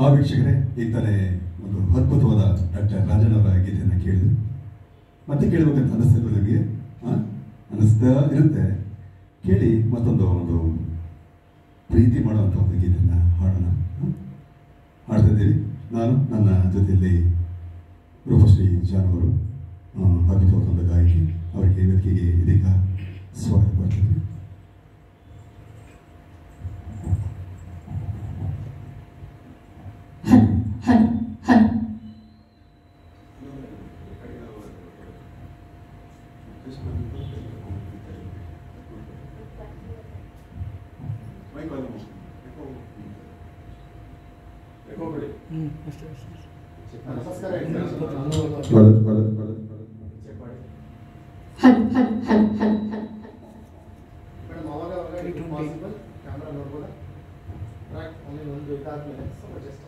ಆ ವೀಕ್ಷಕರೇ, ಈಗ ತಾನೇ ಒಂದು ಅದ್ಭುತವಾದ ಡಾಕ್ಟರ್ ರಾಜನ್ ಅವರ ಗೀತೆಯನ್ನು ಕೇಳಿದ್ರು. ಮತ್ತೆ ಕೇಳಬೇಕಂತ ಅನ್ನಿಸ್ತಾ ನಿಮಗೆ ಅನ್ನಿಸ್ತಾ ಇರುತ್ತೆ. ಕೇಳಿ ಮತ್ತೊಂದು ಒಂದು ಪ್ರೀತಿ ಮಾಡುವಂಥ ಒಂದು ಗೀತೆಯನ್ನು ಹಾಡೋಣ. ಹಾಡ್ತಾ ಇದ್ದೀವಿ. ನಾನು ನನ್ನ ಜೊತೆಯಲ್ಲಿ ರೂಪಶ್ರೀ ಜಾನ್ ಅವರು, ಅದ್ಭುತವಾದ ಒಂದು ಗಾಯಕಿ. ಅವರಿಗೆ ವೇದಿಕೆಗೆ ಇದೀಗ ಸ್ವಾಗತ ಬರ್ತೀವಿ. ಕ್ಯಾಮ್ರಾ ನೋಡ್ಬೋದಾ? ಒಂದು ಇದಾದ್ಮೇಲೆ ಸ್ವಲ್ಪ ಜಸ್ಟ್